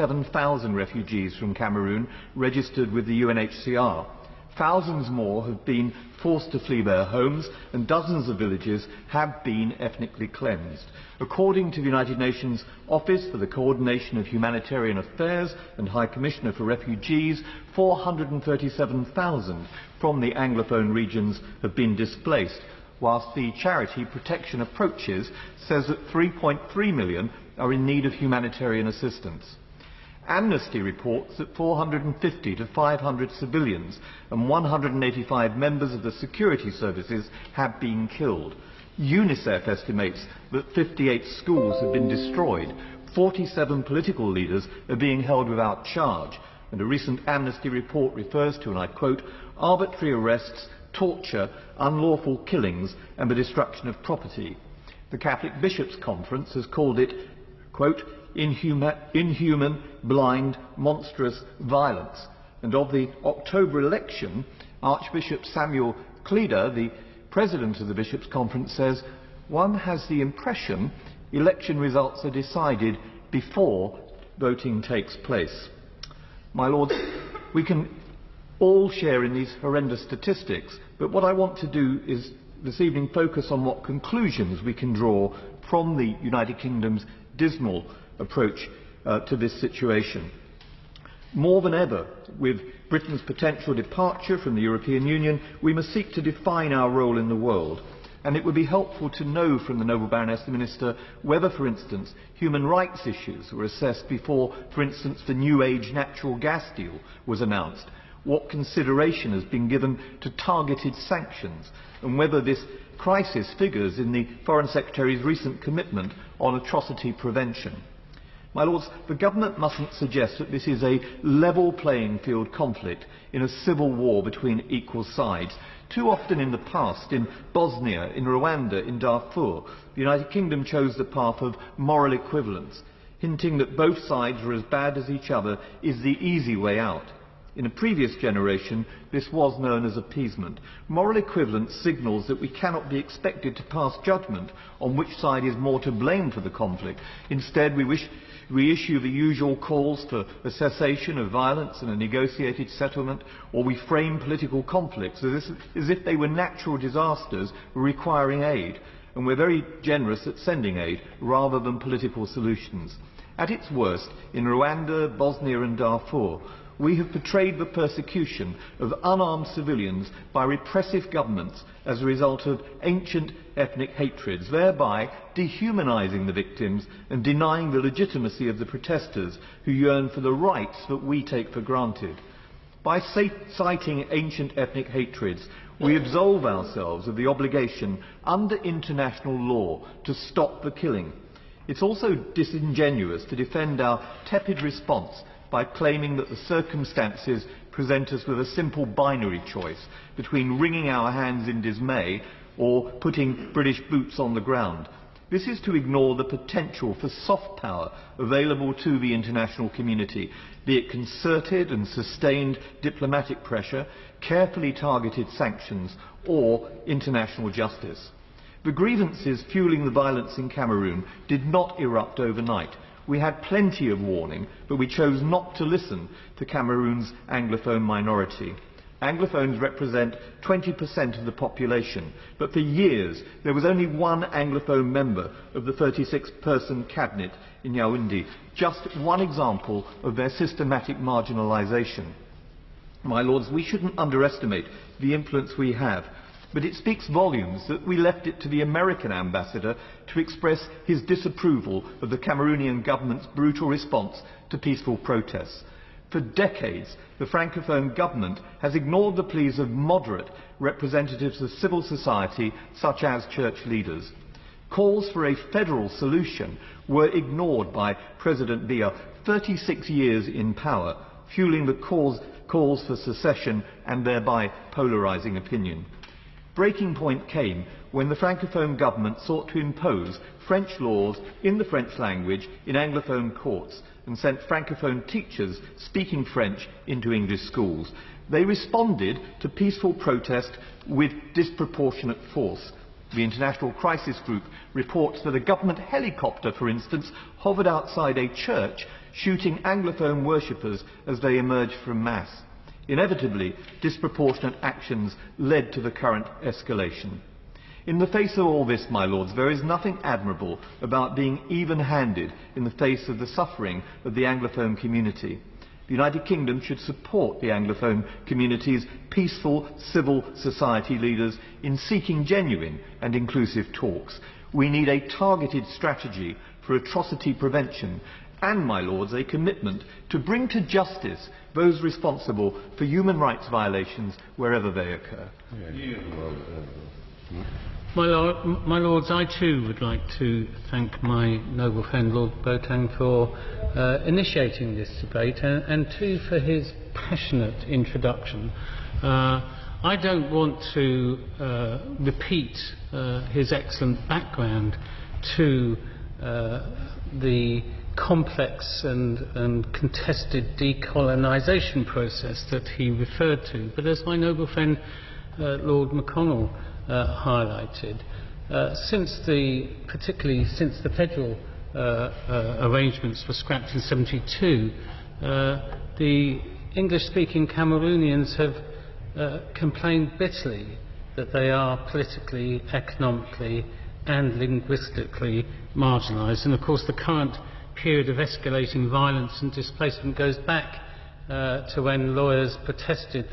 47,000 refugees from Cameroon registered with the UNHCR. Thousands more have been forced to flee their homes, and dozens of villages have been ethnically cleansed. According to the United Nations Office for the Coordination of Humanitarian Affairs and High Commissioner for Refugees, 437,000 from the Anglophone regions have been displaced, whilst the charity Protection Approaches says that 3.3 million are in need of humanitarian assistance. Amnesty reports that 450 to 500 civilians and 185 members of the security services have been killed. UNICEF estimates that 58 schools have been destroyed. 47 political leaders are being held without charge. And a recent Amnesty report refers to, and I quote, arbitrary arrests, torture, unlawful killings and the destruction of property. The Catholic Bishops' Conference has called it, quote, inhuman, blind, monstrous violence. And of the October election, Archbishop Samuel Cleda, the president of the Bishops' Conference, says, one has the impression election results are decided before voting takes place. My Lords, we can all share in these horrendous statistics, but what I want to do is this evening focus on what conclusions we can draw from the United Kingdom's dismal approach to this situation. More than ever, with Britain's potential departure from the European Union, we must seek to define our role in the world. And it would be helpful to know from the Noble Baroness the Minister whether, for instance, human rights issues were assessed before, for instance, the New Age natural gas deal was announced, what consideration has been given to targeted sanctions, and whether this crisis figures in the Foreign Secretary's recent commitment on atrocity prevention. My Lords, the government mustn't suggest that this is a level playing field conflict in a civil war between equal sides. Too often in the past, in Bosnia, in Rwanda, in Darfur, the United Kingdom chose the path of moral equivalence, hinting that both sides were as bad as each other is the easy way out. In a previous generation, this was known as appeasement. Moral equivalence signals that we cannot be expected to pass judgment on which side is more to blame for the conflict. Instead, we issue the usual calls for a cessation of violence and a negotiated settlement, or we frame political conflicts as if they were natural disasters requiring aid, and we're very generous at sending aid rather than political solutions. At its worst, in Rwanda, Bosnia and Darfur, we have portrayed the persecution of unarmed civilians by repressive governments as a result of ancient ethnic hatreds, thereby dehumanising the victims and denying the legitimacy of the protesters who yearn for the rights that we take for granted. By citing ancient ethnic hatreds, we absolve ourselves of the obligation under international law to stop the killing. It's also disingenuous to defend our tepid response by claiming that the circumstances present us with a simple binary choice between wringing our hands in dismay or putting British boots on the ground. This is to ignore the potential for soft power available to the international community, be it concerted and sustained diplomatic pressure, carefully targeted sanctions, or international justice. The grievances fueling the violence in Cameroon did not erupt overnight. We had plenty of warning, but we chose not to listen to Cameroon's Anglophone minority. Anglophones represent 20% of the population, but for years there was only one Anglophone member of the 36-person cabinet in Yaoundé, just one example of their systematic marginalisation. My Lords, we shouldn't underestimate the influence we have, but it speaks volumes that we left it to the American ambassador to express his disapproval of the Cameroonian government's brutal response to peaceful protests. For decades, the Francophone government has ignored the pleas of moderate representatives of civil society, such as church leaders. Calls for a federal solution were ignored by President Biya, 36 years in power, fueling the calls for secession and thereby polarising opinion. Breaking point came when the Francophone government sought to impose French laws in the French language in Anglophone courts and sent Francophone teachers speaking French into English schools. They responded to peaceful protest with disproportionate force. The International Crisis Group reports that a government helicopter, for instance, hovered outside a church shooting Anglophone worshippers as they emerged from Mass. Inevitably, disproportionate actions led to the current escalation. In the face of all this, my lords, there is nothing admirable about being even-handed in the face of the suffering of the Anglophone community. The United Kingdom should support the Anglophone community's peaceful civil society leaders in seeking genuine and inclusive talks. We need a targeted strategy for atrocity prevention and, my lords, a commitment to bring to justice those responsible for human rights violations wherever they occur. My Lords, I too would like to thank my noble friend Lord Boateng for initiating this debate and too for his passionate introduction. I don't want to repeat his excellent background to the complex and contested decolonisation process that he referred to, but as my noble friend Lord McConnell highlighted, particularly since the federal arrangements were scrapped in '72, the English-speaking Cameroonians have complained bitterly that they are politically, economically and linguistically marginalised. And of course the current period of escalating violence and displacement goes back to when lawyers protested that